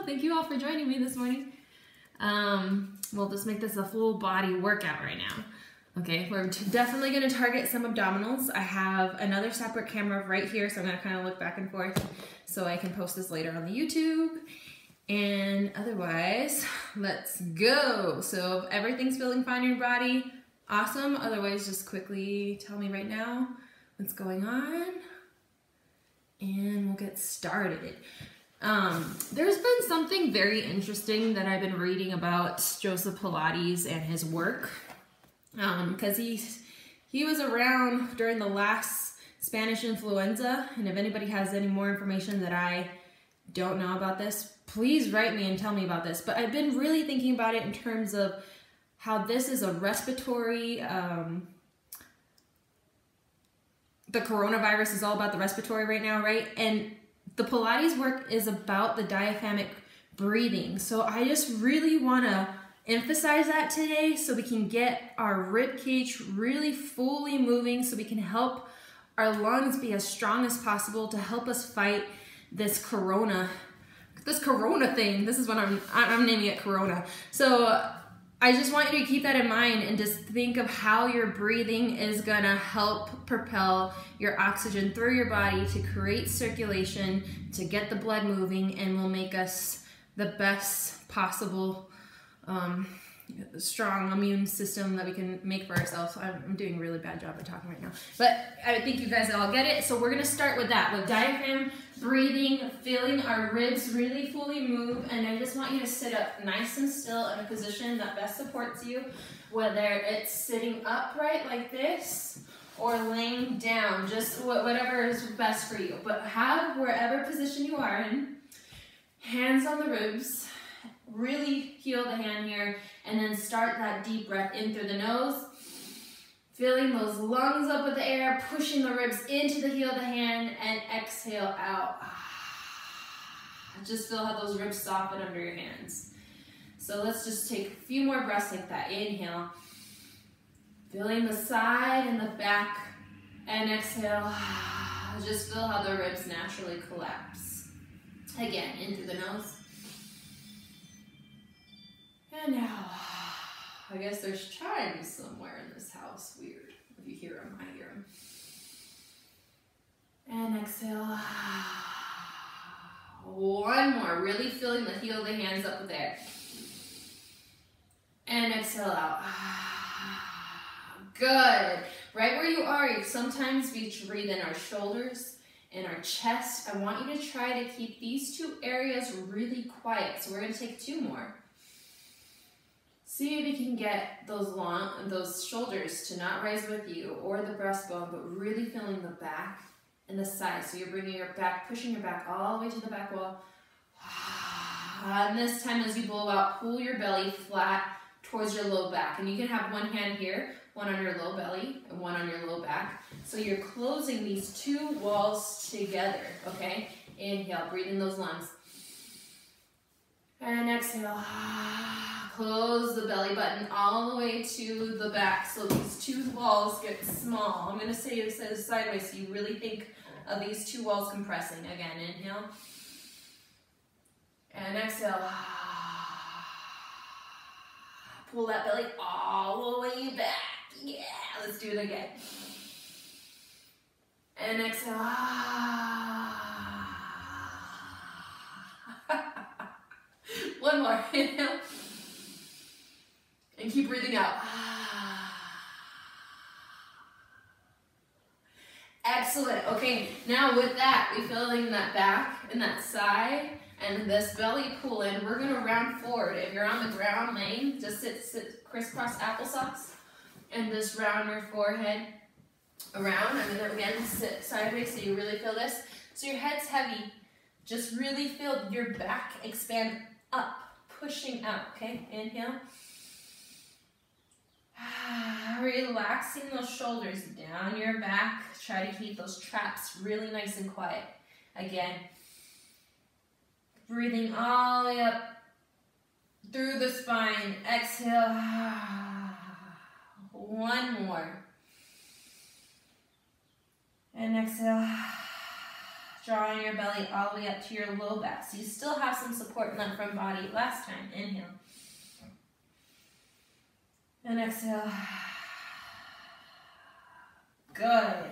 Thank you all for joining me this morning. We'll just make this a full body workout right now. Okay, we're definitely going to target some abdominals. I have another separate camera right here, so I'm going to kind of look back and forth so I can post this later on the YouTube. And otherwise, let's go. So if everything's feeling fine in your body, awesome. Otherwise, just quickly tell me right now what's going on and we'll get started. There's been something very interesting that I've been reading about Joseph Pilates and his work, because he was around during the last Spanish influenza, and if anybody has any more information that I don't know about this, please write me and tell me about this. But I've been really thinking about it in terms of how this is a respiratory, the coronavirus is all about the respiratory right now, right? And the Pilates work is about the diaphragmatic breathing. So I just really want to emphasize that today so we can get our rib cage really fully moving, so we can help our lungs be as strong as possible to help us fight this corona thing. This is what I'm naming it, corona. So I just want you to keep that in mind and just think of how your breathing is gonna help propel your oxygen through your body to create circulation, to get the blood moving, and will make us the best possible strong immune system that we can make for ourselves. I'm doing a really bad job of talking right now, but I think you guys all get it. So we're gonna start with that, with diaphragm breathing, feeling our ribs really fully move. And I just want you to sit up nice and still in a position that best supports you, whether it's sitting upright like this or laying down, just whatever is best for you. But have wherever position you are in, hands on the ribs, really heel the hand here, and then start that deep breath in through the nose, filling those lungs up with the air, pushing the ribs into the heel of the hand, and exhale out. Just feel how those ribs soften under your hands. So let's just take a few more breaths like that. Inhale, feeling the side and the back, and exhale. Just feel how the ribs naturally collapse. Again, in through the nose. And now, I guess there's chimes somewhere in this house. Weird. If you hear them, I hear them. And exhale. One more. Really feeling the heel of the hands up there. And exhale out. Good. Right where you are, sometimes we breathe in our shoulders and our chest. I want you to try to keep these two areas really quiet. So we're going to take two more. See if you can get those shoulders to not rise with you, or the breastbone, but really feeling the back and the side. So you're bringing your back, pushing your back all the way to the back wall. And this time as you blow out, pull your belly flat towards your low back. And you can have one hand here, one on your low belly, and one on your low back. So you're closing these two walls together, okay? Inhale, breathe in those lungs. And exhale. Close the belly button all the way to the back so these two walls get small. I'm going to say it says sideways so you really think of these two walls compressing. Again, inhale. And exhale. Pull that belly all the way back. Yeah, let's do it again. And exhale. One more. Inhale. And keep breathing out. Excellent. Okay, now with that, we feeling that back and that side and this belly pull in. We're going to round forward. If you're on the ground laying, just sit crisscross applesauce and just round your forehead around. I'm going to again sit sideways so you really feel this. So your head's heavy. Just really feel your back expand up, pushing out. Okay, inhale. Relaxing those shoulders down your back. Try to keep those traps really nice and quiet. Again, breathing all the way up through the spine. Exhale. One more. And exhale. drawing your belly all the way up to your low back. So you still have some support in that front body. Last time, inhale. And exhale. Good.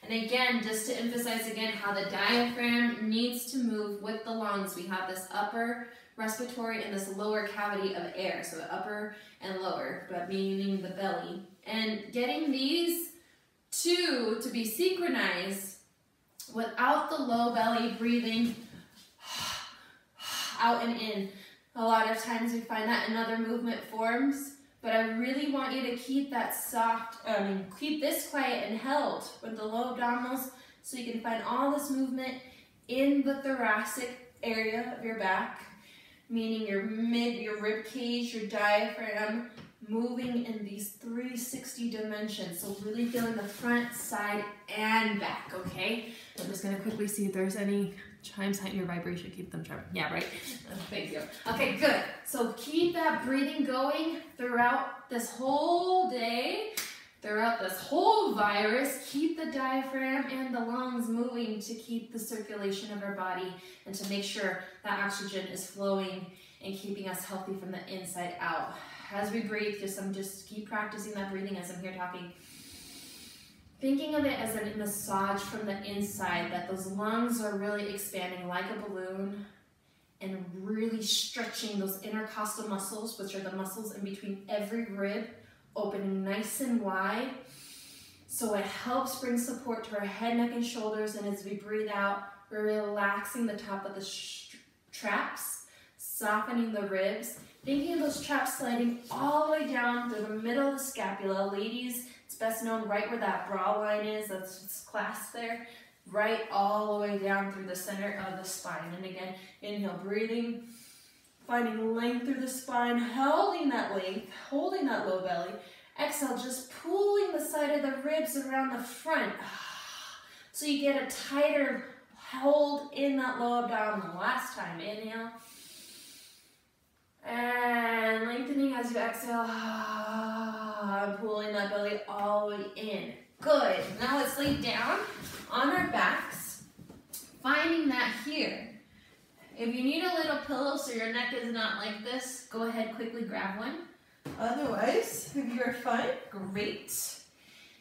And again, just to emphasize again how the diaphragm needs to move with the lungs. We have this upper respiratory and this lower cavity of air. So the upper and lower, but meaning the belly. And getting these two to be synchronized without the low belly breathing out and in. A lot of times we find that in other movement forms. But I really want you to keep that keep this quiet and held with the low abdominals so you can find all this movement in the thoracic area of your back, meaning your rib cage, your diaphragm, moving in these 360 dimensions. So really feeling the front, side, and back, okay? I'm just gonna quickly see if there's any chimes, heighten your vibration, keep them sharp. Yeah, right? Thank you. Okay, good. So keep that breathing going throughout this whole day, throughout this whole virus. Keep the diaphragm and the lungs moving to keep the circulation of our body and to make sure that oxygen is flowing and keeping us healthy from the inside out. As we breathe, just keep practicing that breathing as I'm here talking. Thinking of it as a massage from the inside, that those lungs are really expanding like a balloon and really stretching those intercostal muscles, which are the muscles in between every rib, opening nice and wide. So it helps bring support to our head, neck, and shoulders. And as we breathe out, we're relaxing the top of the traps, softening the ribs, thinking of those traps sliding all the way down through the middle of the scapula. Ladies, it's best known right where that bra line is, that's clasped there, right all the way down through the center of the spine. And again, inhale, breathing, finding length through the spine, holding that length, holding that low belly. Exhale, just pulling the side of the ribs around the front. So you get a tighter hold in that low abdominal. Last time, inhale. And lengthening as you exhale, pulling that belly all the way in. Good. Now let's lay down on our backs, finding that here. If you need a little pillow so your neck is not like this, go ahead, quickly grab one. Otherwise, if you are fine, great.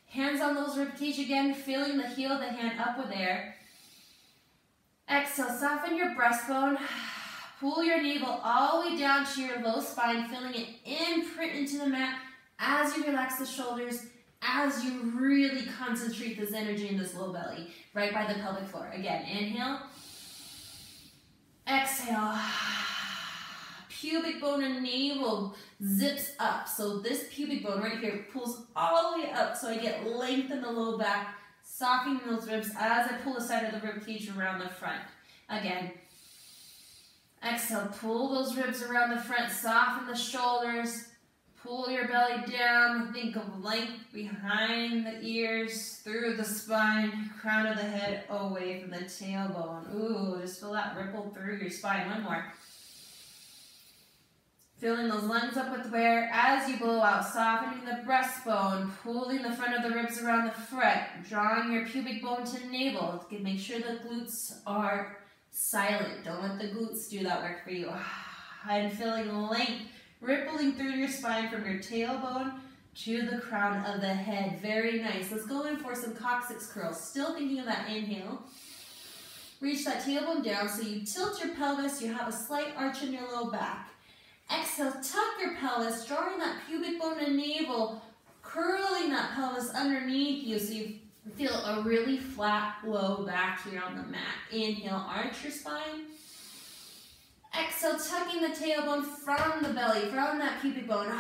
Hands on those rib cage again, feeling the heel of the hand up with air. Exhale, soften your breastbone. Pull your navel all the way down to your low spine, feeling it imprint into the mat as you relax the shoulders, as you really concentrate this energy in this low belly, right by the pelvic floor. Again, inhale. Exhale. Pubic bone and navel zips up. So this pubic bone right here pulls all the way up so I get length in the low back, softening those ribs as I pull the side of the rib cage around the front. Again. Exhale, pull those ribs around the front, soften the shoulders, pull your belly down, think of length behind the ears, through the spine, crown of the head, away from the tailbone. Ooh, just feel that ripple through your spine. One more. Filling those lungs up with air as you blow out, softening the breastbone, pulling the front of the ribs around the front, drawing your pubic bone to navel. Make sure the glutes are silent. Don't let the glutes do that work for you. And feeling length rippling through your spine from your tailbone to the crown of the head. Very nice. Let's go in for some coccyx curls. Still thinking of that inhale. Reach that tailbone down so you tilt your pelvis. You have a slight arch in your low back. Exhale, tuck your pelvis, drawing that pubic bone and navel, curling that pelvis underneath you so you feel a really flat low back here on the mat. Inhale, arch your spine. Exhale, tucking the tailbone from the belly, from that pubic bone.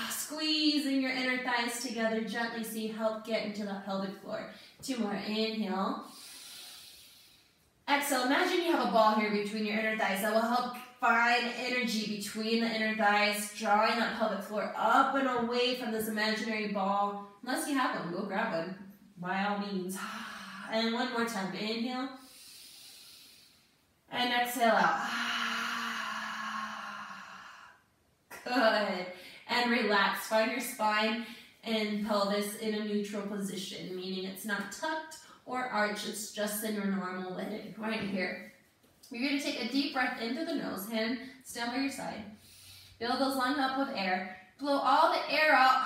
Squeezing your inner thighs together gently so you help get into the pelvic floor. Two more. Inhale. Exhale, imagine you have a ball here between your inner thighs. That will help find energy between the inner thighs, drawing that pelvic floor up and away from this imaginary ball. Unless you have one, go grab one. By all means. And one more time. Inhale. And exhale out. Good. And relax. Find your spine and pelvis in a neutral position, meaning it's not tucked or arch. It's just in your normal way right here. You're going to take a deep breath in through the nose, hand stand by your side. Fill those lungs up with air. Blow all the air out.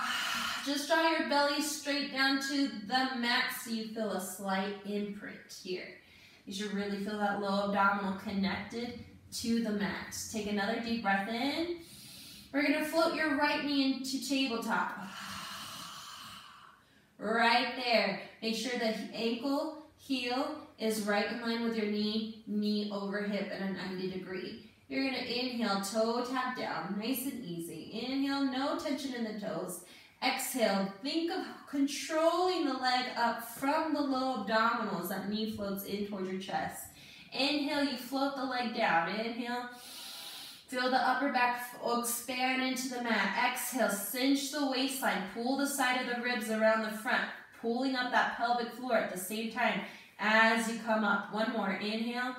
Just draw your belly straight down to the mat so you feel a slight imprint here. You should really feel that low abdominal connected to the mat. Take another deep breath in. We're going to float your right knee into tabletop. Right there. Make sure the ankle, heel is right in line with your knee, knee over hip at a 90 degree. You're going to inhale, toe tap down, nice and easy. Inhale, no tension in the toes. Exhale, think of controlling the leg up from the low abdominals. That knee floats in towards your chest. Inhale, you float the leg down. Inhale, feel the upper back expand into the mat. Exhale, cinch the waistline. Pull the side of the ribs around the front, pulling up that pelvic floor at the same time as you come up. One more. Inhale.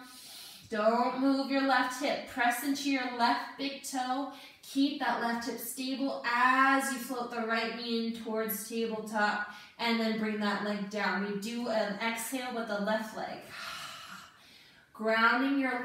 Don't move your left hip. Press into your left big toe. Keep that left hip stable as you float the right knee in towards tabletop, and then bring that leg down. You do an exhale with the left leg. Grounding your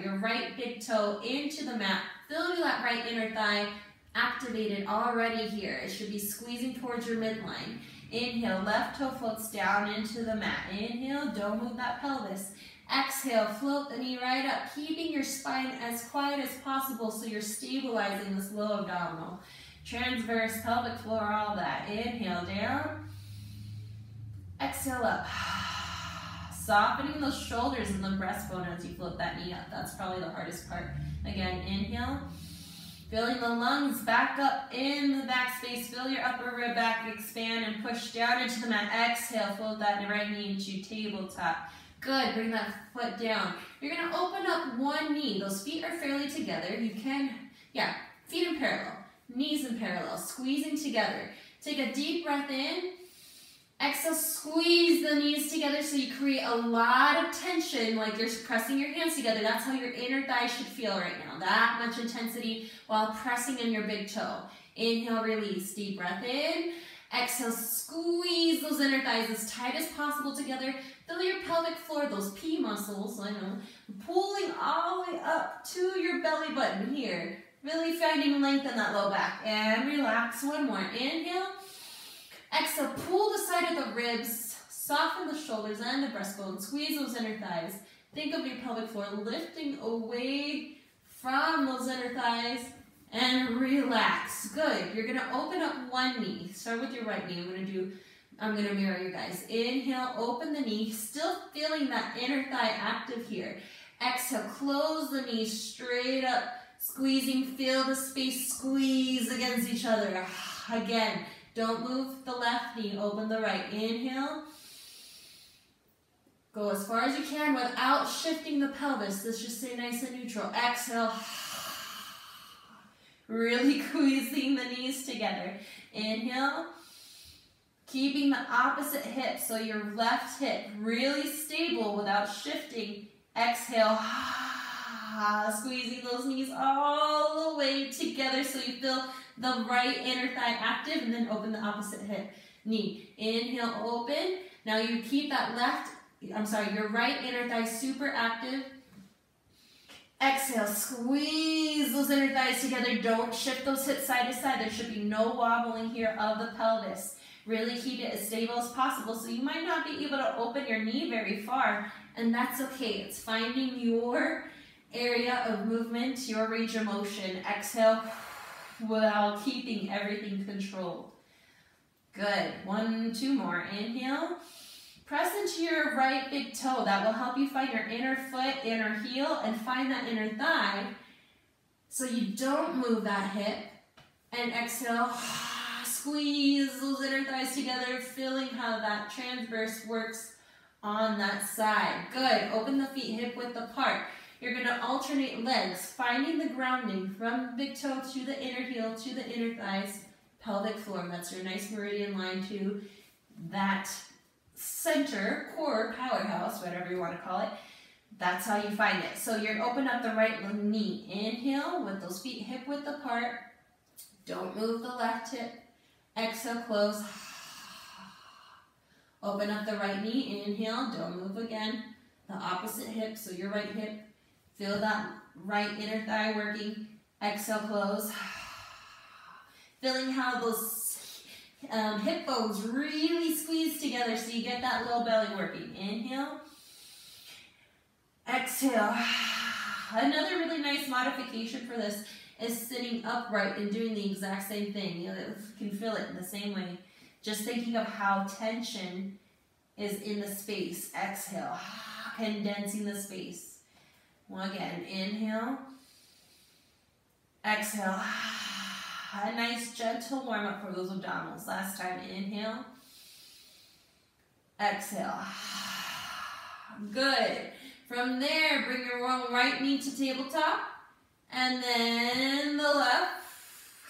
your right big toe into the mat. Feel that right inner thigh activated already here. It should be squeezing towards your midline. Inhale, left toe floats down into the mat. Inhale, don't move that pelvis. Exhale, float the knee right up, keeping your spine as quiet as possible so you're stabilizing this low abdominal. Transverse, pelvic floor, all that. Inhale, down. Exhale, up. Softening those shoulders and the breastbone as you float that knee up. That's probably the hardest part. Again, inhale. Filling the lungs back up in the back space. Fill your upper rib back, expand and push down into the mat. Exhale, float that right knee into tabletop. Good, bring that foot down. You're gonna open up one knee. Those feet are fairly together. You can, feet in parallel, knees in parallel, squeezing together. Take a deep breath in. Exhale, squeeze the knees together so you create a lot of tension, like you're pressing your hands together. That's how your inner thigh should feel right now. That much intensity while pressing in your big toe. Inhale, release, deep breath in. Exhale, squeeze those inner thighs as tight as possible together. Feel your pelvic floor, those P muscles, pulling all the way up to your belly button here. Really finding length in that low back. And relax, one more. Inhale. Exhale, pull the side of the ribs, soften the shoulders and the breastbone, squeeze those inner thighs. Think of your pelvic floor lifting away from those inner thighs and relax. Good. You're going to open up one knee. Start with your right knee. I'm going to mirror you guys. Inhale, open the knee, still feeling that inner thigh active here. Exhale, close the knee straight up, squeezing, feel the space squeeze against each other. Again, don't move the left knee, open the right. Inhale. Go as far as you can without shifting the pelvis. Let's just stay nice and neutral. Exhale. Really squeezing the knees together. Inhale. Keeping the opposite hip, so your left hip really stable without shifting. Exhale. Squeezing those knees all the way together so you feel the right inner thigh active, and then open the opposite hip, knee. Inhale, open. Now you keep that your right inner thigh super active. Exhale, squeeze those inner thighs together. Don't shift those hips side to side. There should be no wobbling here of the pelvis. Really keep it as stable as possible. So you might not be able to open your knee very far, and that's okay. It's finding your area of movement, your range of motion. Exhale while keeping everything controlled. Good. 1, 2 more. Inhale. Press into your right big toe. That will help you find your inner foot, inner heel, and find that inner thigh so you don't move that hip. And exhale. Squeeze those inner thighs together, feeling how that transverse works on that side. Good. Open the feet hip width apart. You're going to alternate legs, finding the grounding from the big toe to the inner heel to the inner thighs, pelvic floor. That's your nice meridian line to that center, core, powerhouse, whatever you want to call it. That's how you find it. So you're open up the right knee. Inhale with those feet hip width apart. Don't move the left hip. Exhale, close. Open up the right knee, inhale, don't move again. The opposite hip, so your right hip. Feel that right inner thigh working. Exhale, close. Feeling how those hip bones really squeeze together so you get that low belly working. Inhale. Exhale. Another really nice modification for this is sitting upright and doing the exact same thing. You can feel it in the same way. Just thinking of how tension is in the space. Exhale. Condensing the space. Well, again, inhale. Exhale. A nice gentle warm up for those abdominals. Last time, inhale. Exhale. Good. From there, bring your right knee to tabletop. And then the left.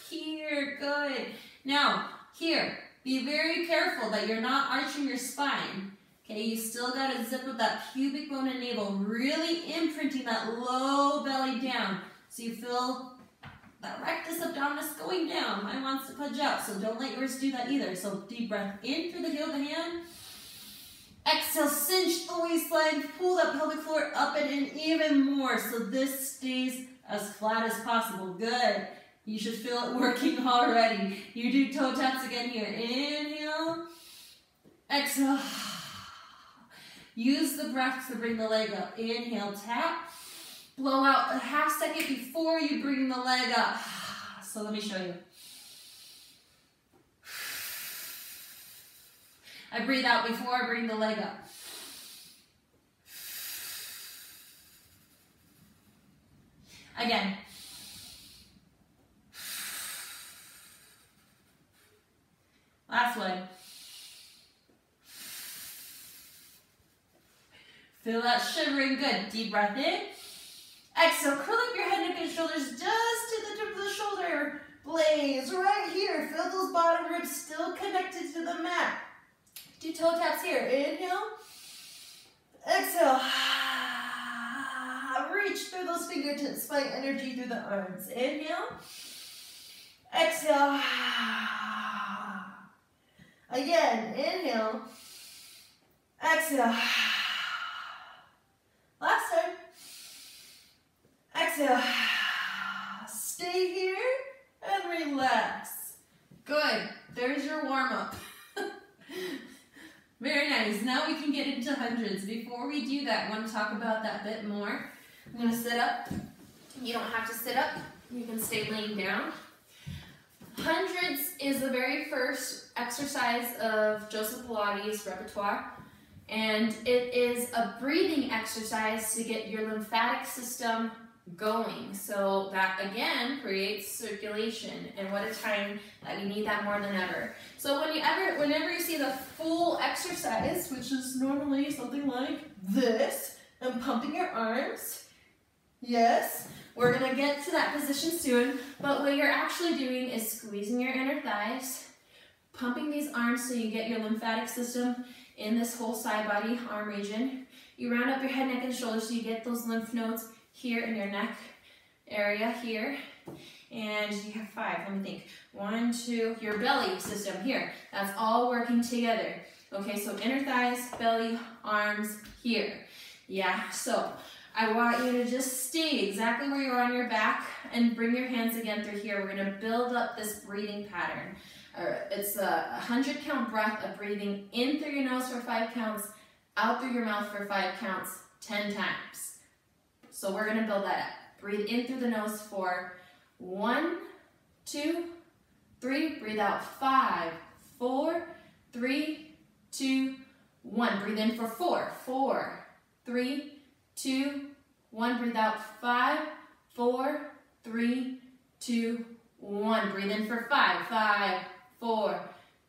Here, good. Now, here, be very careful that you're not arching your spine. Okay, you still got to zip with that pubic bone and navel, really imprinting that low belly down. So you feel that rectus abdominis going down. Mine wants to pudge out, so don't let yours do that either. So deep breath in through the heel of the hand. Exhale, cinch the waistline, pull that pelvic floor up and in even more so this stays as flat as possible. Good. You should feel it working already. You do toe taps again here. Inhale. Exhale. Use the breath to bring the leg up. Inhale, tap. Blow out a half second before you bring the leg up. So let me show you. I breathe out before I bring the leg up. Again. Last one. Feel that shivering, good. Deep breath in. Exhale, curl up your head, neck, and shoulders just to the tip of the shoulder blades. Right here. Feel those bottom ribs still connected to the mat. Do toe taps here. Inhale. Exhale. Reach through those fingertips. Find energy through the arms. Inhale. Exhale. Again. Inhale. Exhale. Last time. Exhale. Stay here and relax. Good. There's your warm-up. Very nice. Now we can get into hundreds. Before we do that, I want to talk about that a bit more. I'm going to sit up. You don't have to sit up. You can stay laying down. Hundreds is the very first exercise of Joseph Pilates' repertoire. And it is a breathing exercise to get your lymphatic system going. So that again creates circulation, and what a time that we need that more than ever. So whenever you see the full exercise, which is normally something like this, and pumping your arms, yes, we're gonna get to that position soon, but what you're actually doing is squeezing your inner thighs, pumping these arms so you get your lymphatic system in this whole side body, arm region. You round up your head, neck, and shoulders so you get those lymph nodes here in your neck area here. And you have 5, let me think. 1, 2, your belly system here. That's all working together. Okay, so inner thighs, belly, arms here. Yeah, so I want you to just stay exactly where you are on your back and bring your hands again through here. We're gonna build up this breathing pattern. It's a 100 count breath of breathing in through your nose for 5 counts, out through your mouth for 5 counts, 10 times. So we're gonna build that up. Breathe in through the nose for 1, 2, 3. Breathe out 5, 4, 3, 2, 1. Breathe in for 4, 4, 3, 2, 1. Breathe out 5, 4, 3, 2, 1. Breathe in for 5, 5, 4,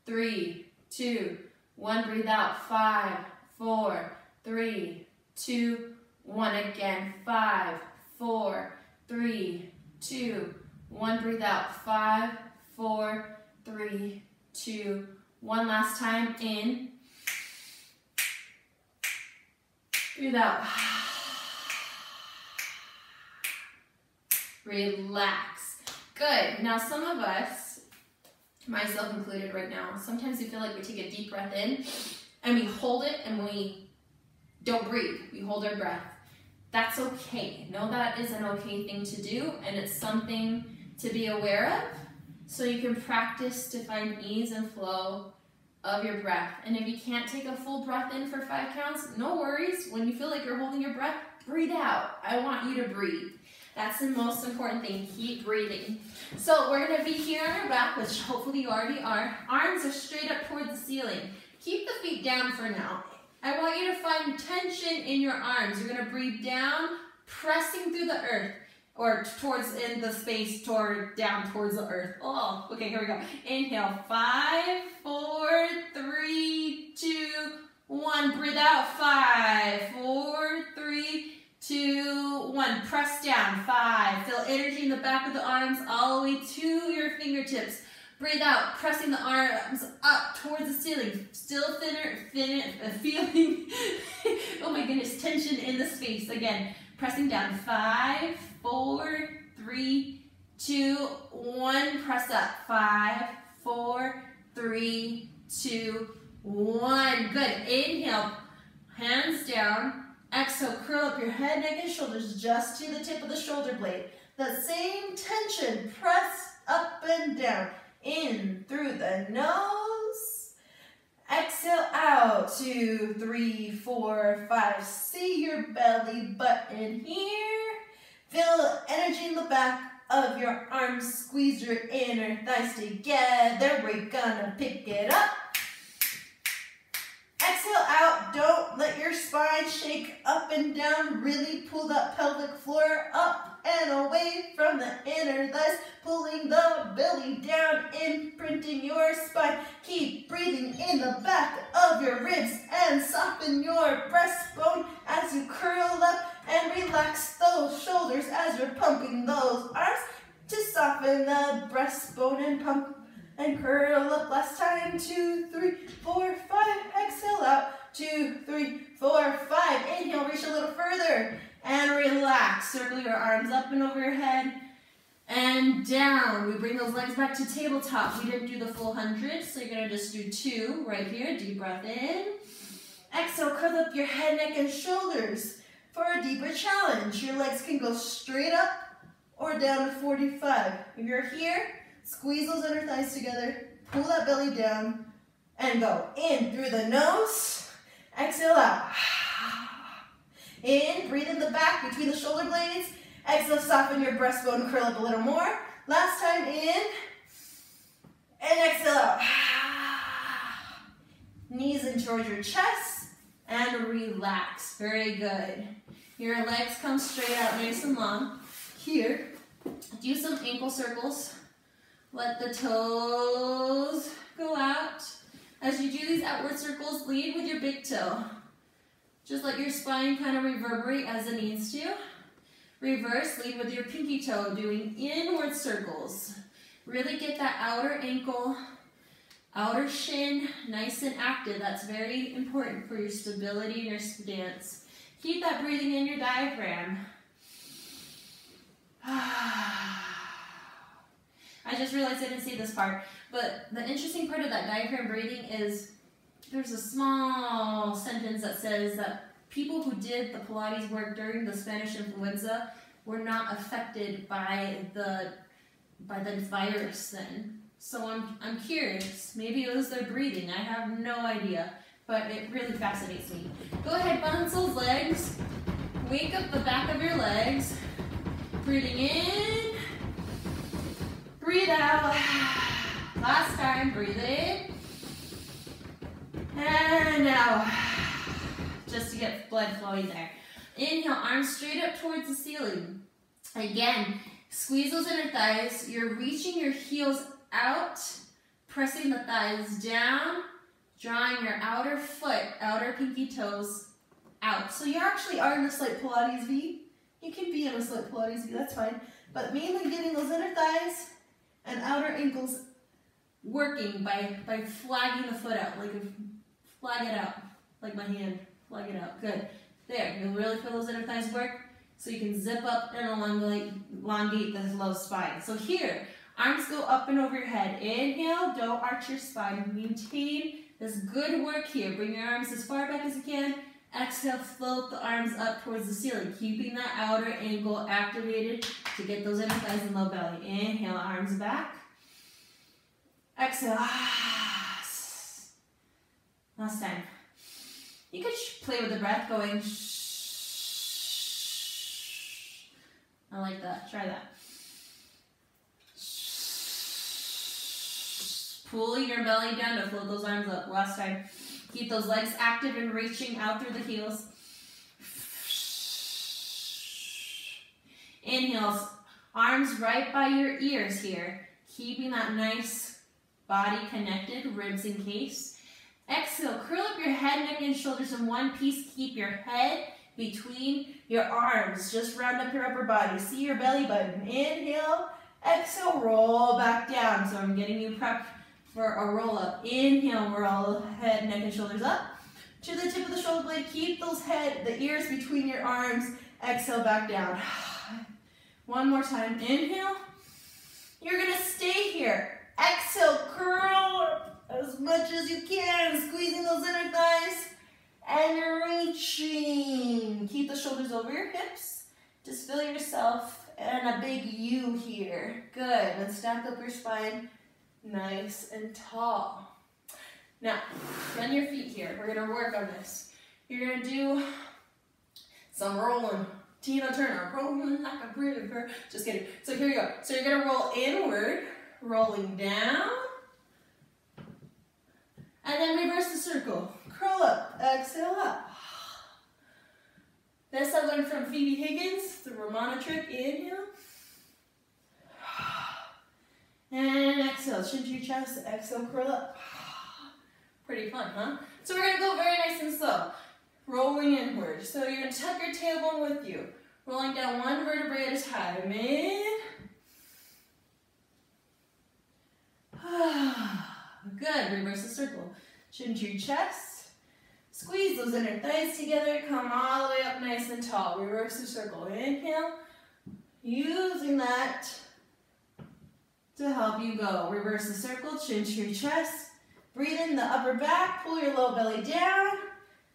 3, 2, 1. Breathe out 5, 4, 3, 2, 1. Again, 5, 4, 3, 2, 1. Breathe out 5, 4, 3, 2, 1. Last time. In. Breathe out. Relax. Good. Now some of us, myself included right now, sometimes we feel like we take a deep breath in and we hold it and we don't breathe. We hold our breath. That's okay. Know that is an okay thing to do, and it's something to be aware of, so you can practice to find ease and flow of your breath. And if you can't take a full breath in for 5 counts, no worries. When you feel like you're holding your breath, breathe out. I want you to breathe. That's the most important thing. Keep breathing. So we're going to be here on our back, which hopefully you already are. Arms are straight up towards the ceiling. Keep the feet down for now. I want you to find tension in your arms. You're going to breathe down, pressing through the earth, or towards in the space, down towards the earth. Oh, okay, here we go. Inhale, 5, 4, 3, 2, 1. Breathe out, 5, 4, 3, 2, 1. Press down, 5. Feel energy in the back of the arms all the way to your fingertips. Breathe out, pressing the arms up towards the ceiling. Still feeling, oh my goodness, tension in the space. Again, pressing down, 5, 4, 3, 2, 1. Press up, 5, 4, 3, 2, 1. Good. Inhale, hands down. Exhale, curl up your head, neck, and shoulders just to the tip of the shoulder blade. The same tension, press up and down. In through the nose. Exhale out. 2, 3, 4, 5. See your belly button here. Feel energy in the back of your arms. Squeeze your inner thighs together. We're gonna pick it up. Exhale out. Don't let your spine shake up and down. Really pull that pelvic floor up and away from the inner thighs. Pulling the belly down, imprinting your spine. Keep breathing in the back of your ribs and soften your breastbone as you curl up and relax those shoulders as you're pumping those arms to soften the breastbone and pump and curl up. Last time. 2, 3, 4, 5. Exhale out. 2, 3, 4, 5. Inhale, reach a little further and relax. Circle your arms up and over your head and down. We bring those legs back to tabletop. We didn't do the full 100, so you're gonna just do 2 right here. Deep breath in. Exhale, curl up your head, neck, and shoulders for a deeper challenge. Your legs can go straight up or down to 45. If you're here, squeeze those inner thighs together, pull that belly down, and go in through the nose. Exhale out. In, breathe in the back between the shoulder blades. Exhale, soften your breastbone, curl up a little more. Last time, in, and exhale out. Knees in towards your chest, and relax. Very good. Your legs come straight out, nice and long. Here, do some ankle circles. Let the toes go out. As you do these outward circles, lead with your big toe. Just let your spine kind of reverberate as it needs to. Reverse, lead with your pinky toe, doing inward circles. Really get that outer ankle, outer shin nice and active. That's very important for your stability and your stance. Keep that breathing in your diaphragm. I just realized I didn't say this part, but the interesting part of that diaphragm breathing is there's a small sentence that says that people who did the Pilates work during the Spanish influenza were not affected by the virus then. So I'm curious, maybe it was their breathing, I have no idea, but it really fascinates me. Go ahead, balance those legs, wake up the back of your legs, breathing in, breathe out. Last time, breathe in. And out. Just to get blood flowing there. Inhale, arms straight up towards the ceiling. Again, squeeze those inner thighs. You're reaching your heels out, pressing the thighs down, drawing your outer foot, outer pinky toes out. So you actually are in a slight Pilates V. You can be in a slight Pilates V, that's fine. But mainly getting those inner thighs and outer ankles working by flagging the foot out, like flag it out, like my hand, flag it out. Good. There, you'll really feel those inner thighs work, so you can zip up and elongate the low spine. So here, arms go up and over your head. Inhale, don't arch your spine. Maintain That's good work here. Bring your arms as far back as you can. Exhale, float the arms up towards the ceiling, keeping that outer ankle activated to get those inner thighs and low belly. Inhale, arms back. Exhale. Last time. You could play with the breath, going shh. I like that. Try that. Pull your belly down to float those arms up. Last time. Keep those legs active and reaching out through the heels. Inhales, arms right by your ears here. Keeping that nice body connected, ribs encased. Exhale, curl up your head, neck, and shoulders in one piece. Keep your head between your arms. Just round up your upper body. See your belly button. Inhale, exhale, roll back down. So I'm getting you prepped for a roll up. Inhale, roll head, neck, and shoulders up. To the tip of the shoulder blade, keep the ears between your arms. Exhale, back down. One more time. Inhale. You're gonna stay here. Exhale, curl as much as you can, squeezing those inner thighs, and you're reaching. Keep the shoulders over your hips. Just feel yourself and a big U here. Good. And stack up your spine nice and tall. Now, bend your feet here. We're gonna work on this. You're gonna do some rolling. Tina Turner, rolling like a pretty bird. Just kidding. So here you go. So you're gonna roll inward, rolling down, and then reverse the circle. Curl up, exhale up. This I learned from Phoebe Higgins, the Romana trick. Inhale. And exhale, chin to your chest, exhale, curl up. Pretty fun, huh? So we're gonna go very nice and slow. Rolling inward. So you're gonna tuck your tailbone with you. Rolling down one vertebrae at a time. In. Good, reverse the circle. Chin to your chest. Squeeze those inner thighs together. Come all the way up nice and tall. Reverse the circle. Inhale. Using that to help you go. Reverse the circle, chin to your chest. Breathe in the upper back, pull your low belly down.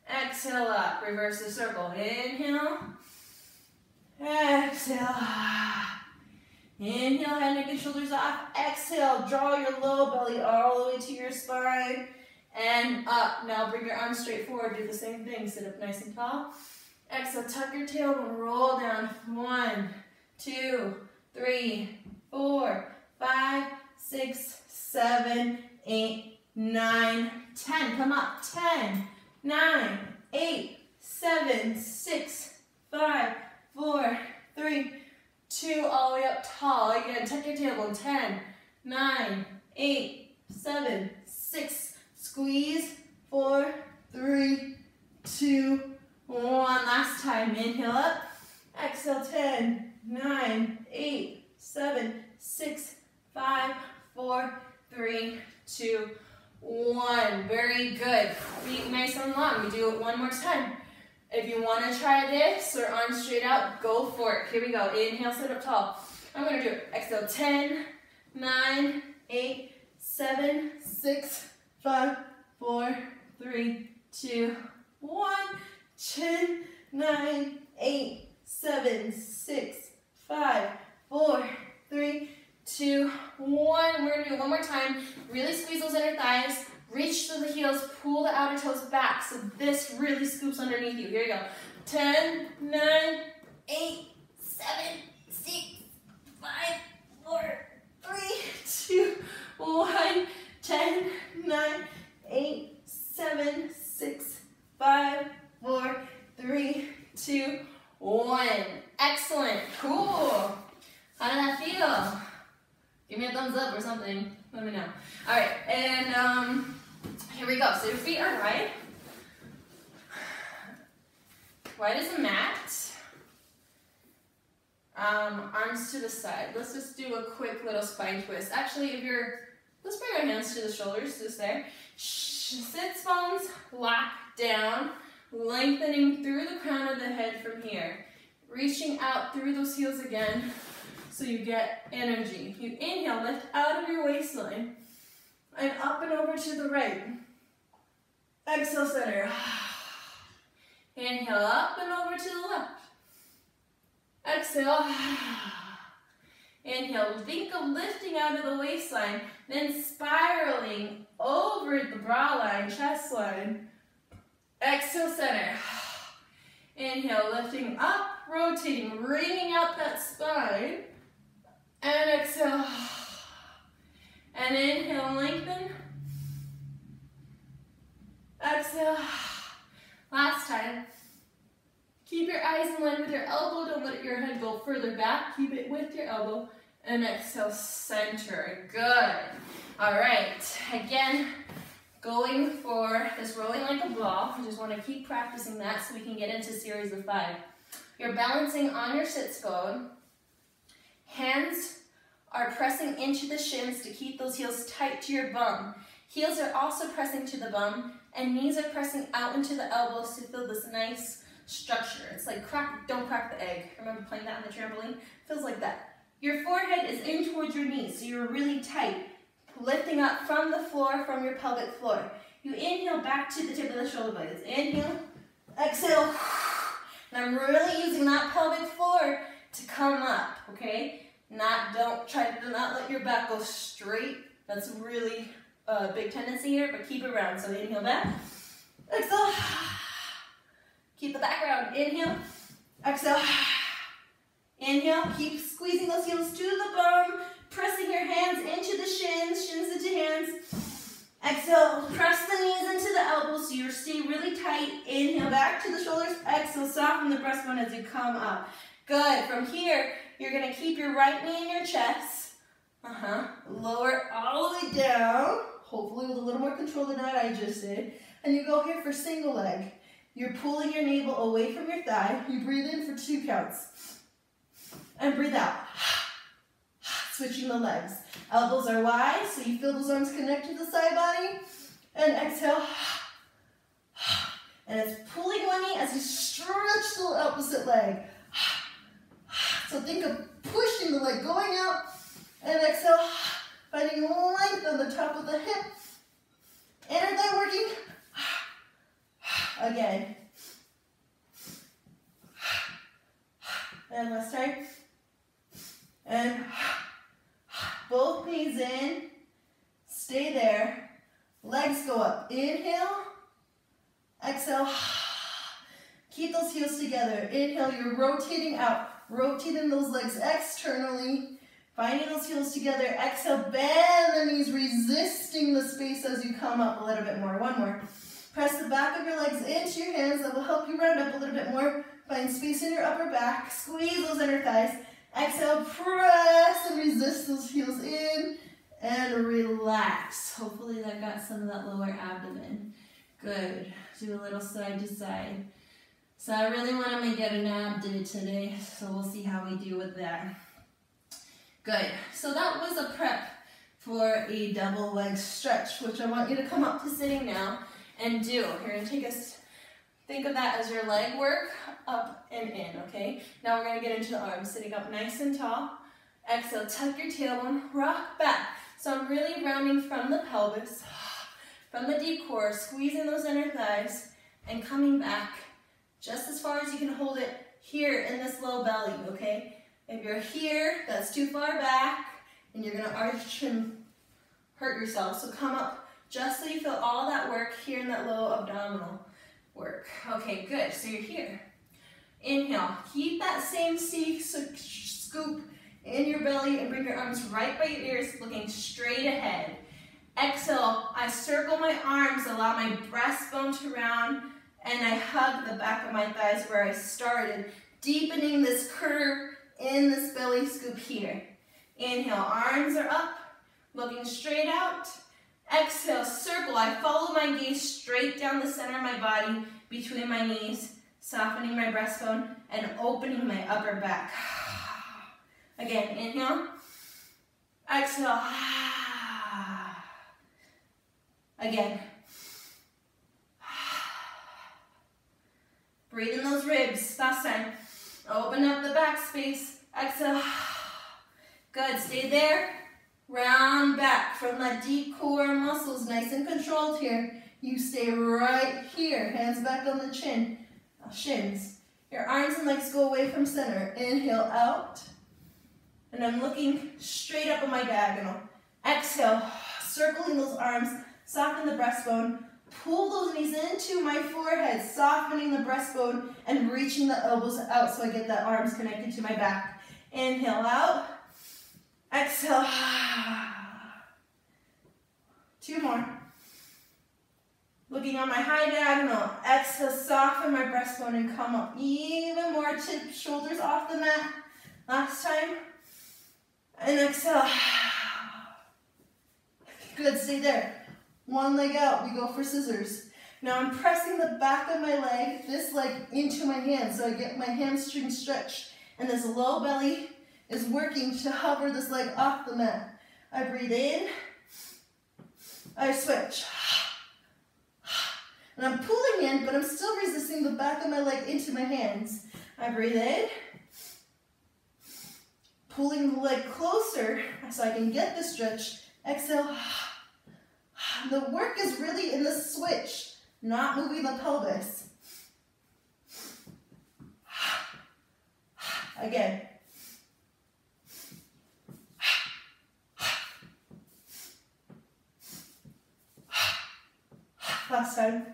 Exhale up, reverse the circle. Inhale. Exhale. Inhale, head, neck, and shoulders off. Exhale, draw your low belly all the way to your spine. And up. Now bring your arms straight forward. Do the same thing. Sit up nice and tall. Exhale, tuck your tailbone, roll down. 1, 2, 3, 4, 5, 6, 7, 8, 9, 10. Come up. 10, 9, 8, 7, 6, 5, 4, 3, 2. All the way up tall. Again, tuck your tailbone. 10, 9, 8, 7, 6. Squeeze. 4, 3, 2, 1. Last time. Inhale up. Exhale. 10, 9, 8, 7, 6, 5, 4, 3, 2, 1. Very good. Feet nice and long. We do it one more time. If you want to try this or arms straight out, go for it. Here we go. Inhale, sit up tall. I'm going to do it. Exhale. 10, 9, 8, 7, 6, 5, 4, 3, 2, 1. 10, 9, 8, 7, 6, 5, 4, 3, 2, 1. We're going to do it one more time. Really squeeze those inner thighs. Reach through the heels. Pull the outer toes back so this really scoops underneath you. Here you go. 10, 9, 8, 7, 6, 5, 4, 3, 2, 1. 10, 9, 8, 7, 6, 5, 4, 3, 2, 1. Excellent. Cool. How did that feel? Give me a thumbs up or something. Let me know. All right, and here we go. So your feet are wide as a mat. Arms to the side. Let's just do a quick little spine twist. Actually, let's bring our hands to the shoulders, just there. Sits bones lock down, lengthening through the crown of the head from here. Reaching out through those heels again so you get energy. You inhale, lift out of your waistline and up and over to the right. Exhale, center. Inhale, up and over to the left. Exhale. Inhale, think of lifting out of the waistline, then spiraling over the bra line, chest line. Exhale, center. Inhale, lifting up, rotating, wringing out that spine. And exhale. And inhale, lengthen. Exhale. Last time. Keep your eyes in line with your elbow. Don't let your head go further back. Keep it with your elbow. And exhale, center. Good. All right. Again, going for this rolling like a ball. I just want to keep practicing that so we can get into series of 5. You're balancing on your sits bone. Hands are pressing into the shins to keep those heels tight to your bum. Heels are also pressing to the bum, and knees are pressing out into the elbows to feel this nice structure. It's like don't crack the egg. Remember playing that on the trampoline? Feels like that. Your forehead is in towards your knees, so you're really tight, lifting up from the floor, from your pelvic floor. You inhale back to the tip of the shoulder blades. Inhale, exhale, and I'm really using that pelvic floor to come up, okay? Try to not let your back go straight. That's really a big tendency here, but keep it round. So inhale back, exhale, keep the back round. Inhale, exhale, inhale, keep squeezing those heels to the bum, pressing your hands into the shins, shins into hands. Exhale, press the knees into the elbows so you stay really tight. Inhale back to the shoulders, exhale, soften the breastbone as you come up. Good. From here, you're going to keep your right knee in your chest. Lower all the way down, hopefully with a little more control than that I just did. And you go here for single leg. You're pulling your navel away from your thigh. You breathe in for 2 counts. And breathe out. Switching the legs. Elbows are wide, so you feel those arms connect to the side body. And exhale. And it's pulling one knee as you stretch the opposite leg. So think of pushing the leg, going out, and exhale, finding length on the top of the hip. Inner thigh working. Again. And last time. And both knees in. Stay there. Legs go up. Inhale. Exhale. Keep those heels together. Inhale, you're rotating out. Rotating those legs externally. Finding those heels together. Exhale, bend the knees, resisting the space as you come up a little bit more. One more. Press the back of your legs into your hands. That will help you round up a little bit more. Find space in your upper back. Squeeze those inner thighs. Exhale, press and resist those heels in. And relax. Hopefully that got some of that lower abdomen. Good. Do a little side to side. So I really want to make it an ab day today. So we'll see how we do with that. Good. So that was a prep for a double leg stretch, which I want you to come up to sitting now and do. You're going to take us, think of that as your leg work, up and in, okay? Now we're going to get into the arms, sitting up nice and tall. Exhale, tuck your tailbone, rock back. So I'm really rounding from the pelvis, from the deep core, squeezing those inner thighs, and coming back just as far as you can hold it here in this low belly, okay? If you're here, that's too far back, and you're gonna arch and hurt yourself. So come up just so you feel all that work here in that low abdominal work. Okay, good, so you're here. Inhale, keep that same scoop in your belly and bring your arms right by your ears, looking straight ahead. Exhale, I circle my arms, allow my breastbone to round, and I hug the back of my thighs where I started, deepening this curve in this belly scoop here. Inhale, arms are up, looking straight out. Exhale, circle. I follow my gaze straight down the center of my body, between my knees, softening my breastbone and opening my upper back. Again, inhale. Exhale. Again. Breathe in those ribs. Last time. Open up the back space. Exhale. Good. Stay there. Round back from that deep core muscles. Nice and controlled here. You stay right here. Hands back on the shins. Your arms and legs go away from center. Inhale out. And I'm looking straight up on my diagonal. Exhale, circling those arms, soften the breastbone. Pull those knees into my forehead, softening the breastbone and reaching the elbows out so I get the arms connected to my back. Inhale out. Exhale. 2 more. Looking on my high diagonal. Exhale, soften my breastbone and come up even more. Tip shoulders off the mat. Last time. And exhale. Good, stay there. One leg out, we go for scissors. Now I'm pressing the back of my leg, this leg into my hand, so I get my hamstring stretched. And this low belly is working to hover this leg off the mat. I breathe in, I switch. And I'm pulling in, but I'm still resisting the back of my leg into my hands. I breathe in, pulling the leg closer so I can get the stretch. Exhale. The work is really in the switch, not moving the pelvis. Again. Last time.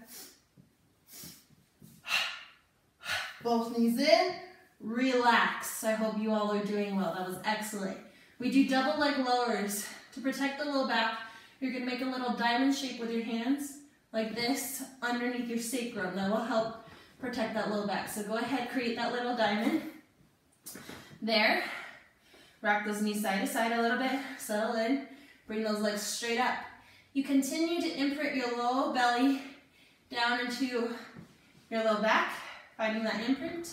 Both knees in. Relax. I hope you all are doing well. That was excellent. We do double leg lowers to protect the low back. You're going to make a little diamond shape with your hands, like this, underneath your sacrum. That will help protect that low back. So go ahead, create that little diamond. There. Rock those knees side to side a little bit. Settle in. Bring those legs straight up. You continue to imprint your low belly down into your low back, finding that imprint.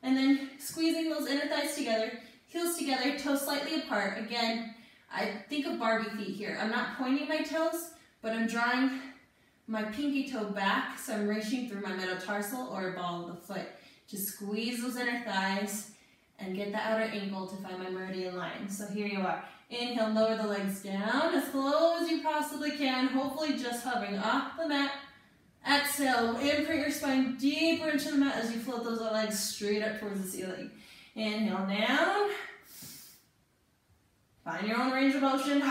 And then squeezing those inner thighs together, heels together, toes slightly apart. Again, I think of Barbie feet here. I'm not pointing my toes, but I'm drawing my pinky toe back, so I'm reaching through my metatarsal or ball of the foot to squeeze those inner thighs and get the outer ankle to find my meridian line. So here you are. Inhale, lower the legs down as low as you possibly can, hopefully just hovering off the mat. Exhale, imprint your spine deeper into the mat as you float those legs straight up towards the ceiling. Inhale down. Find your own range of motion.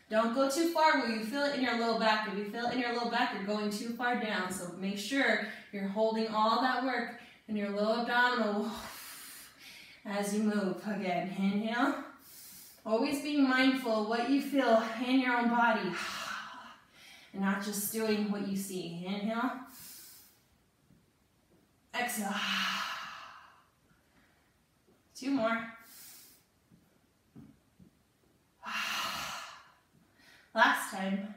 Don't go too far where you feel it in your low back. If you feel it in your low back, you're going too far down. So make sure you're holding all that work in your low abdominal as you move. Again, inhale. Always being mindful of what you feel in your own body and not just doing what you see. Inhale. Exhale. 2 more. Last time.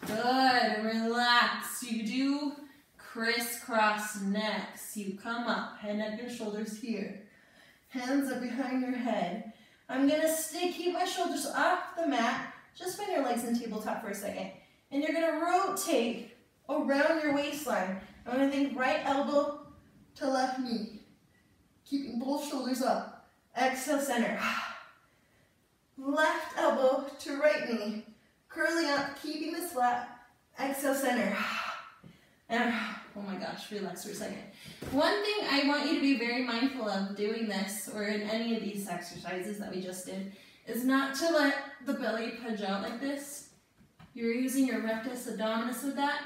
Good, relax. You do crisscross necks. You come up, head, neck, and shoulders here. Hands are behind your head. I'm gonna keep my shoulders off the mat. Just bring your legs in tabletop for a second. And you're gonna rotate around your waistline. I'm gonna think right elbow to left knee. Keeping both shoulders up. Exhale, center. Left elbow to right knee. Curling up, keeping this flat. Exhale, center. And, oh my gosh, relax for a second. One thing I want you to be very mindful of doing this, or in any of these exercises that we just did, is not to let the belly punch out like this. You're using your rectus abdominis with that,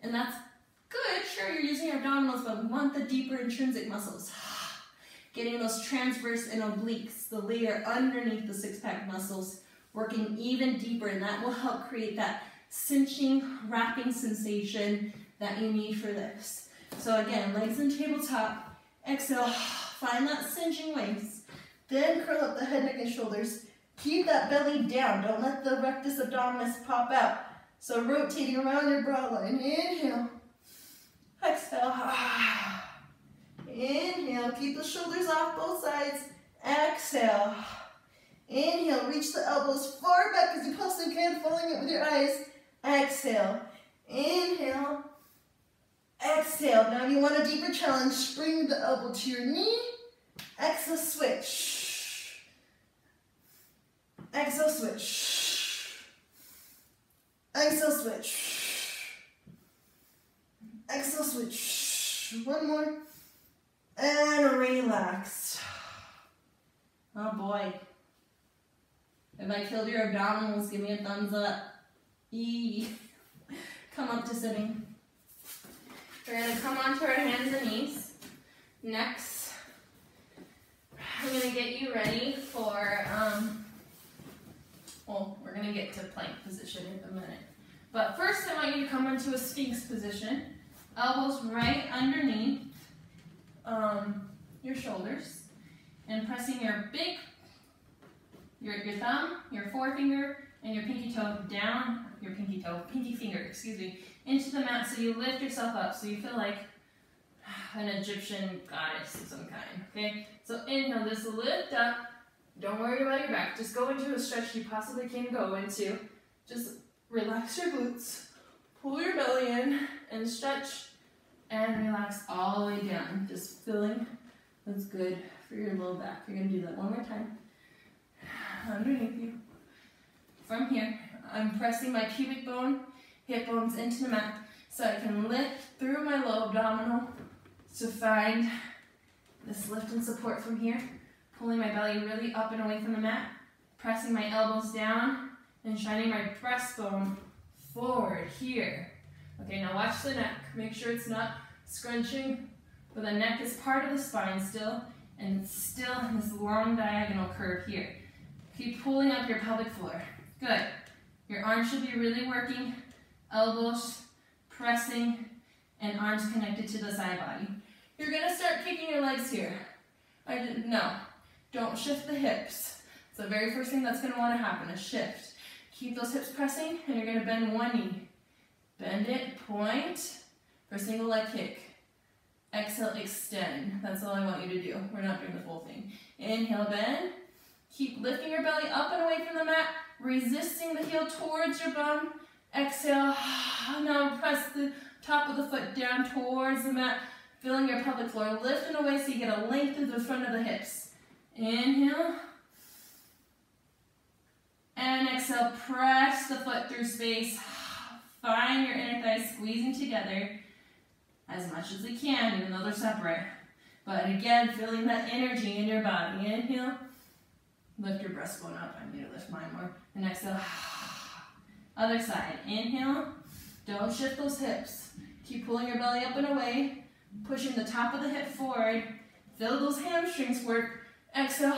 and that's good. Sure, you're using your abdominals, but we want the deeper intrinsic muscles. Getting those transverse and obliques, the layer underneath the six-pack muscles, working even deeper, and that will help create that cinching, wrapping sensation that you need for this. So again, legs in tabletop, exhale, find that cinching waist. Then curl up the head, neck, and shoulders. Keep that belly down, don't let the rectus abdominis pop out. So rotating around your brow line, inhale, exhale, inhale, keep the shoulders off both sides, exhale, inhale, reach the elbows far back as you possibly can, following it with your eyes, exhale, inhale, exhale. Now if you want a deeper challenge, bring the elbow to your knee, exhale, switch, Exhale, switch. Exhale, switch. Exhale, switch. One more. And relax. Oh boy. If I killed your abdominals, give me a thumbs up. Eee. Come up to sitting. We're going to come onto our hands and knees. Next, I'm going to get you ready for, well, we're going to get to plank position in a minute. But first, I want you to come into a Sphynx position. Elbows right underneath your shoulders. And pressing your your thumb, your forefinger, and your pinky toe down, pinky finger, excuse me, into the mat so you lift yourself up so you feel like an Egyptian goddess of some kind, okay? So inhale, just lift up. Don't worry about your back. Just go into a stretch you possibly can go into. Just relax your glutes, pull your belly in, and stretch, and relax all the way down. Just feeling that's good for your low back. You're gonna do that one more time. Underneath you. From here, I'm pressing my pubic bone, hip bones into the mat so I can lift through my low abdominal to find this lift and support from here. Pulling my belly really up and away from the mat, pressing my elbows down and shining my breastbone forward here. Okay, now watch the neck. Make sure it's not scrunching, but the neck is part of the spine still, and it's still in this long diagonal curve here. Keep pulling up your pelvic floor. Good. Your arms should be really working, elbows pressing, and arms connected to the side body. You're gonna start kicking your legs here. No, don't shift the hips. It's the very first thing that's gonna wanna happen, a shift. Keep those hips pressing, and you're gonna bend one knee. Bend it, point, for a single leg kick. Exhale, extend. That's all I want you to do. We're not doing the full thing. Inhale, bend. Keep lifting your belly up and away from the mat, resisting the heel towards your bum. Exhale. Now press the top of the foot down towards the mat, feeling your pelvic floor lifting away so you get a length through the front of the hips. Inhale. And exhale, press the foot through space. Find your inner thighs squeezing together as much as they can, even though they're separate. But again, feeling that energy in your body. Inhale. Lift your breastbone up. I need to lift mine more. And exhale. Other side. Inhale. Don't shift those hips. Keep pulling your belly up and away. Pushing the top of the hip forward. Feel those hamstrings work. Exhale.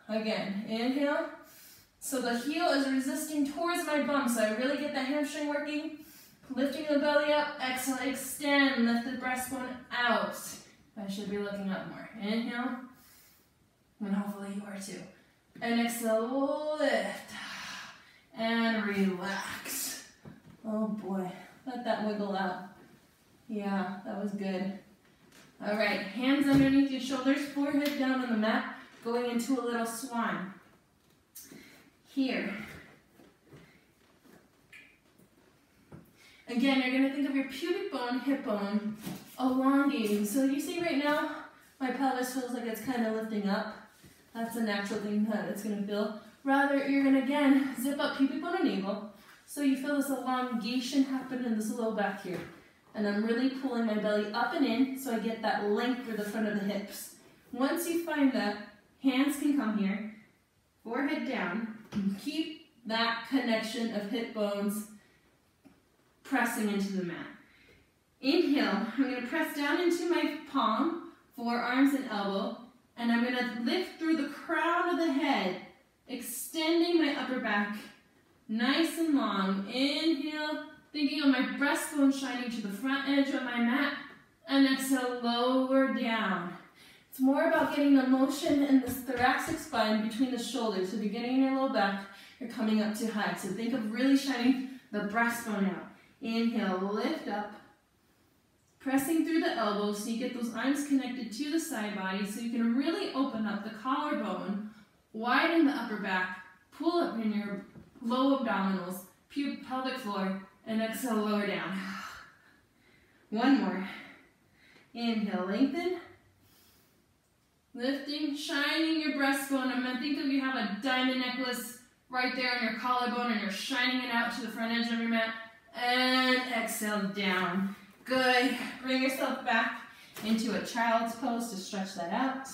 Again. Inhale. So the heel is resisting towards my bum. So I really get that hamstring working. Lifting the belly up. Exhale. Extend. Lift the breastbone out. I should be looking up more. Inhale. And hopefully you are too. And exhale, lift. And relax. Oh boy, let that wiggle out. Yeah, that was good. All right, hands underneath your shoulders, forehead down on the mat, going into a little swan. Here. Again, you're gonna think of your pubic bone, hip bone, elongating. So you see right now, my pelvis feels like it's kind of lifting up. That's a natural thing that it's going to feel. Rather, you're going to, again, zip up pubic bone and navel. So you feel this elongation happen in this low back here. And I'm really pulling my belly up and in so I get that length through the front of the hips. Once you find that, hands can come here, forehead down. Keep that connection of hip bones pressing into the mat. Inhale, I'm going to press down into my palm, forearms and elbow. And I'm going to lift through the crown of the head, extending my upper back nice and long. Inhale, thinking of my breastbone shining to the front edge of my mat. And exhale, lower down. It's more about getting the motion in this thoracic spine between the shoulders. So if you're getting in your low back, you're coming up too high. So think of really shining the breastbone out. Inhale, lift up. Pressing through the elbows so you get those arms connected to the side body so you can really open up the collarbone, widen the upper back, pull up in your low abdominals, pelvic floor, and exhale, lower down. One more. Inhale, lengthen. Lifting, shining your breastbone. I'm gonna think of you have a diamond necklace right there on your collarbone and you're shining it out to the front edge of your mat. And exhale down. Good. Bring yourself back into a child's pose to stretch that out.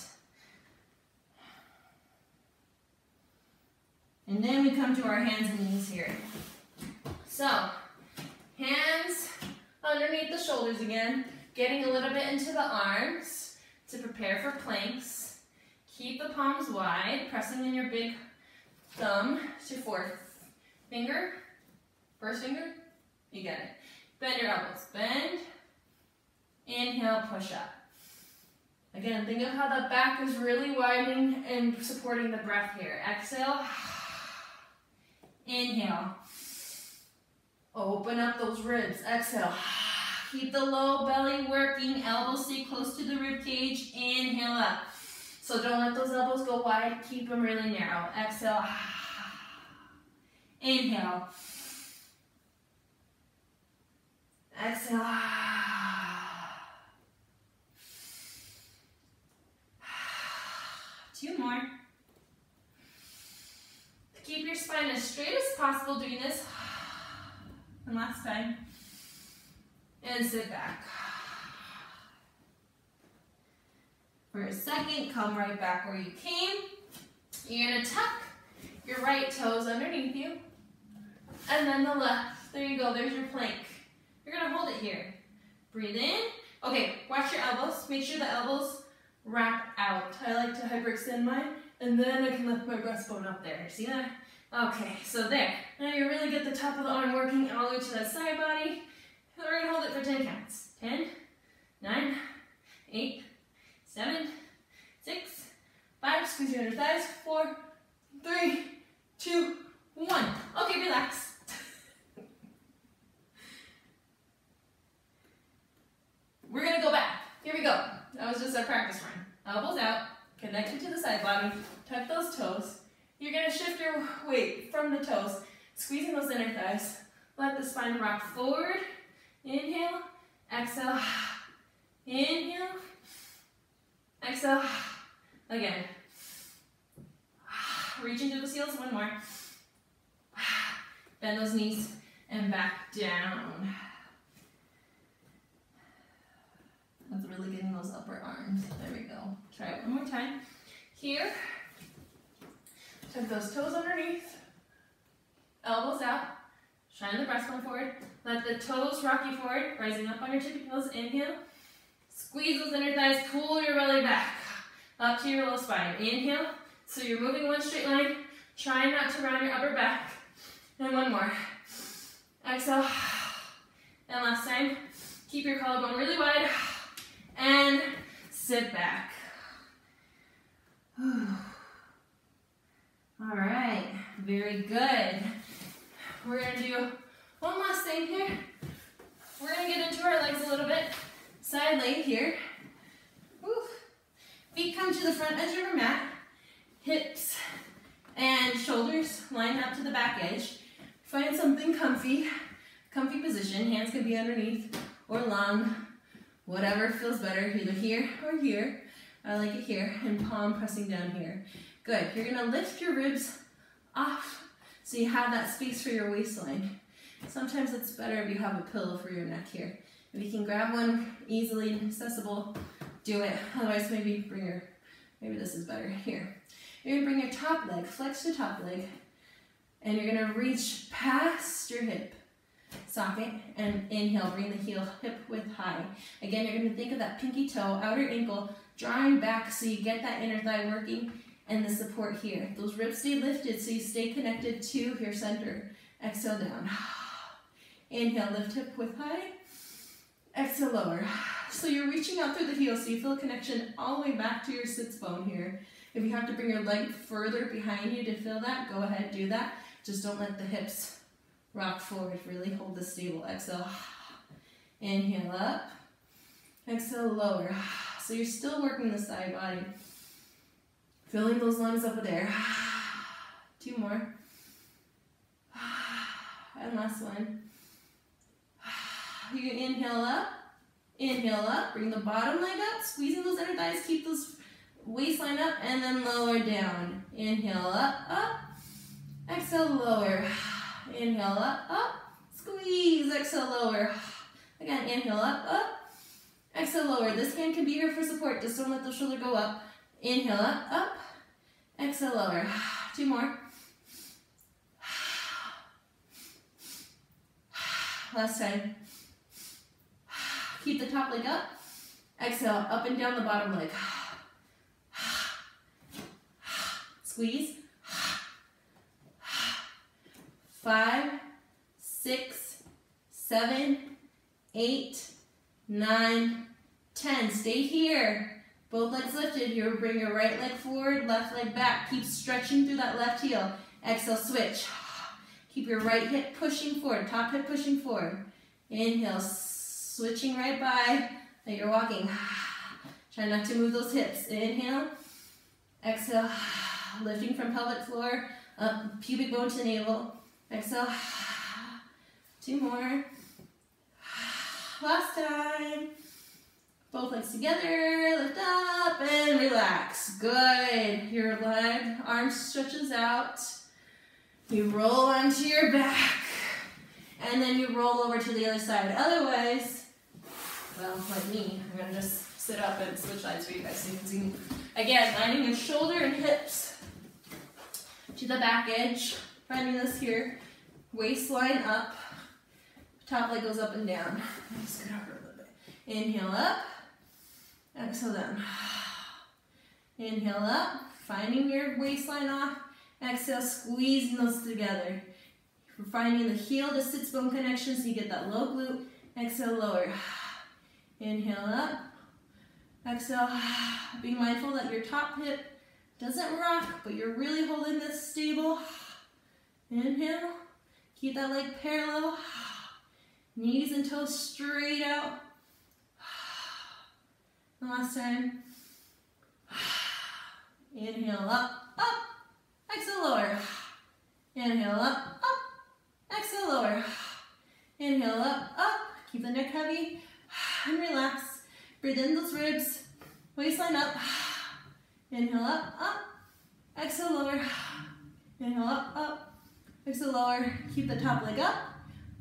And then we come to our hands and knees here. So, hands underneath the shoulders again, getting a little bit into the arms to prepare for planks. Keep the palms wide, pressing in your big thumb to fourth finger, first finger, you get it. Bend your elbows, bend, inhale, push up. Again, think of how the back is really widening and supporting the breath here. Exhale, inhale, open up those ribs, exhale. Keep the low belly working, elbows stay close to the rib cage, inhale up. So don't let those elbows go wide, keep them really narrow. Exhale, inhale, exhale, two more. Keep your spine as straight as possible doing this. And last time. And sit back. For a second, come right back where you came. You're gonna tuck your right toes underneath you. And then the left. There you go, there's your plank. You're gonna hold it here. Breathe in. Okay, watch your elbows. Make sure the elbows wrap out. I like to hyperextend mine, and then I can lift my breastbone up there. See that? Okay, so there. Now you really get the top of the arm working all the way to that side body. We're gonna hold it for 10 counts. 10, 9, 8, 7, 6, 5, squeeze your inner thighs, 4, 3, 2, 1. Okay, relax. We're gonna go back. Here we go. That was just our practice run. Elbows out, connected to the side body, tuck those toes. You're gonna shift your weight from the toes, squeezing those inner thighs. Let the spine rock forward. Inhale, exhale, inhale, exhale, again. Reach into the heels, one more. Bend those knees and back down. That's really getting those upper arms. There we go. Try it one more time. Here, tuck those toes underneath, elbows out, shine the breastbone forward. Let the toes rock you forward, rising up on your tippy toes. Inhale. Squeeze those inner thighs, pull your belly back, up to your low spine. Inhale. So you're moving one straight line. Try not to round your upper back. And one more. Exhale. And last time. Keep your collarbone really wide. And sit back. All right. Very good. We're going to do one last thing here. We're going to get into our legs a little bit. Side leg here. Woo. Feet come to the front edge of your mat. Hips and shoulders line up to the back edge. Find something comfy position. Hands can be underneath or long, whatever feels better, either here or here. I like it here, and palm pressing down here. Good. You're going to lift your ribs off so you have that space for your waistline. Sometimes it's better if you have a pillow for your neck here. If you can grab one easily accessible, do it. Otherwise, maybe this is better. Here. You're gonna bring your top leg, flex your top leg, and you're gonna reach past your hip socket and inhale, bring the hip width high. Again, you're gonna think of that pinky toe, outer ankle, drawing back so you get that inner thigh working and the support here. Those ribs stay lifted so you stay connected to your center. Exhale down. Inhale, lift hip width high. Exhale, lower. So you're reaching out through the heel so you feel a connection all the way back to your sits bone here. If you have to bring your leg further behind you to feel that, go ahead, do that. Just don't let the hips rock forward. Really hold this stable. Exhale. Inhale up. Exhale, lower. So you're still working the side body. Filling those lungs up with air. 2 more. And last one. You can inhale up, bring the bottom leg up, squeezing those inner thighs, keep those Waistline up and then lower down. Inhale, up, up. Exhale, lower. Inhale, up, up. Squeeze, exhale, lower. Again, inhale, up, up. Exhale, lower. This hand can be here for support. Just don't let the shoulder go up. Inhale, up, up. Exhale, lower. 2 more. Last time. Keep the top leg up. Exhale, up and down the bottom leg. Squeeze. 5, 6, 7, 8, 9, 10. Stay here. Both legs lifted. Here, bring your right leg forward, left leg back. Keep stretching through that left heel. Exhale, switch. Keep your right hip pushing forward, top hip pushing forward. Inhale, switching right by, like you're walking. Try not to move those hips. Inhale, exhale, lifting from pelvic floor, up, pubic bone to navel. Exhale, 2 more. Last time. Both legs together, lift up and relax. Good. Your leg, arm stretches out. You roll onto your back, and then you roll over to the other side. Otherwise, well, like me, I'm gonna just sit up and switch sides for you guys so you can see me. Again, lining your shoulder and hips to the back edge. Finding this here. Waistline up. Top leg goes up and down. Just get over a little bit. Inhale up. Exhale down. Inhale up. Finding your waistline off. Exhale, squeezing those together. We're finding the heel to sits bone connection so you get that low glute. Exhale, lower. Inhale up. Exhale. Be mindful that your top hip doesn't rock, but you're really holding this stable. Inhale. Keep that leg parallel. Knees and toes straight out. And last time. Inhale up, up. Exhale, lower. Inhale, up, up. Exhale, lower. Inhale, up, up. Keep the neck heavy and relax. Breathe in those ribs. Waistline up. Inhale, up, up. Exhale, lower. Inhale, up, up. Exhale, lower. Keep the top leg up.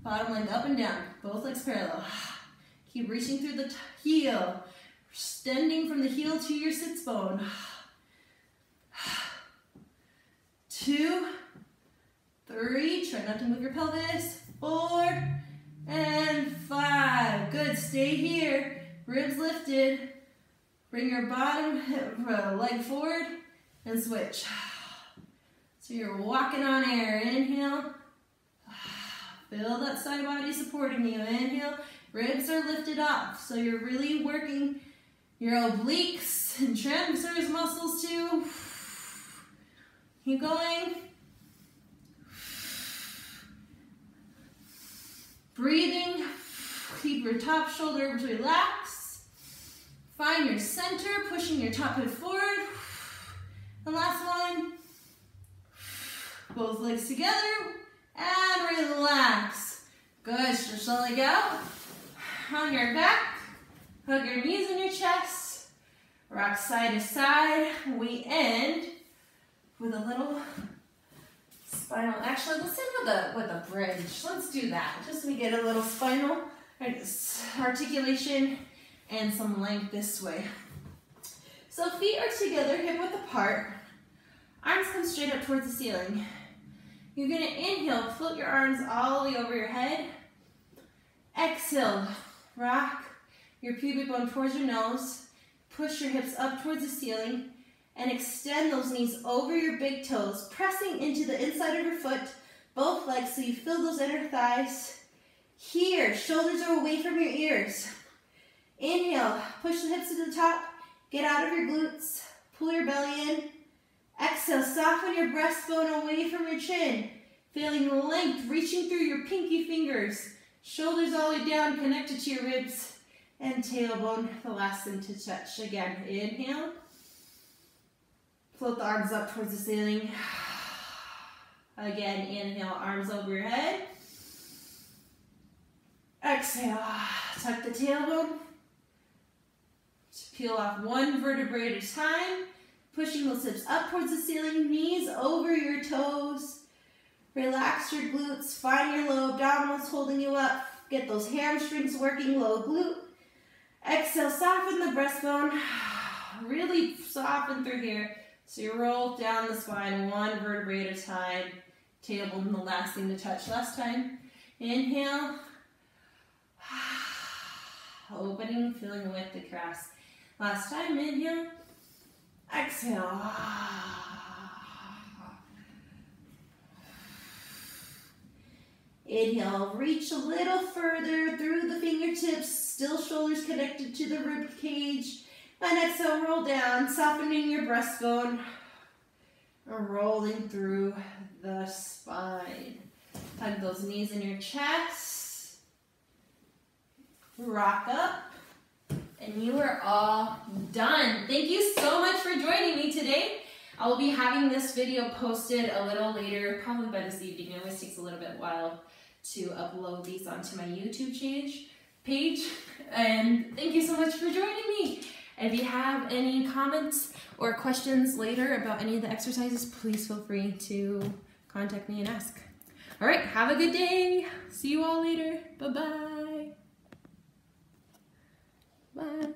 Bottom leg up and down. Both legs parallel. Keep reaching through the heel. Extending from the heel to your sits bone. 2, 3, try not to move your pelvis. 4 and 5. Good, stay here. Ribs lifted. Bring your bottom leg forward and switch. So you're walking on air. Inhale. Feel that side body supporting you. Inhale. Ribs are lifted up. So you're really working your obliques and transverse muscles too. Keep going. Breathing. Keep your top shoulder relaxed. Find your center, pushing your top hip forward. And last one. Both legs together. And relax. Good. Stretch the leg out. On your back. Hug your knees in your chest. Rock side to side. We end with a little spinal. Actually, let's end with a bridge. Let's do that. Just so we get a little spinal articulation and some length this way. So feet are together, hip width apart. Arms come straight up towards the ceiling. You're going to inhale, float your arms all the way over your head. Exhale, rock your pubic bone towards your nose. Push your hips up towards the ceiling. And extend those knees over your big toes, pressing into the inside of your foot, both legs, so you feel those inner thighs. Here, shoulders are away from your ears. Inhale, push the hips to the top, get out of your glutes, pull your belly in. Exhale, soften your breastbone away from your chin, feeling length, reaching through your pinky fingers. Shoulders all the way down, connected to your ribs, and tailbone, the last thing to touch. Again, inhale. Float the arms up towards the ceiling. Again, inhale, arms over your head. Exhale, tuck the tailbone. Peel off one vertebrae at a time, pushing those hips up towards the ceiling, knees over your toes. Relax your glutes, find your low abdominals holding you up. Get those hamstrings working, low glute. Exhale, soften the breastbone. Really soften through here. So you roll down the spine, one vertebrae at a time. Tailbone, the last thing to touch. Last time. Inhale. Opening, feeling the width across. Last time, inhale. Exhale. Inhale, reach a little further through the fingertips, still shoulders connected to the rib cage. And exhale, roll down, softening your breastbone. Rolling through the spine. Hug those knees in your chest. Rock up. And you are all done. Thank you so much for joining me today. I will be having this video posted a little later, probably by this evening. It always takes a little bit while to upload these onto my YouTube page. And thank you so much for joining me. If you have any comments or questions later about any of the exercises, please feel free to contact me and ask. All right, have a good day. See you all later. Bye-bye. Bye.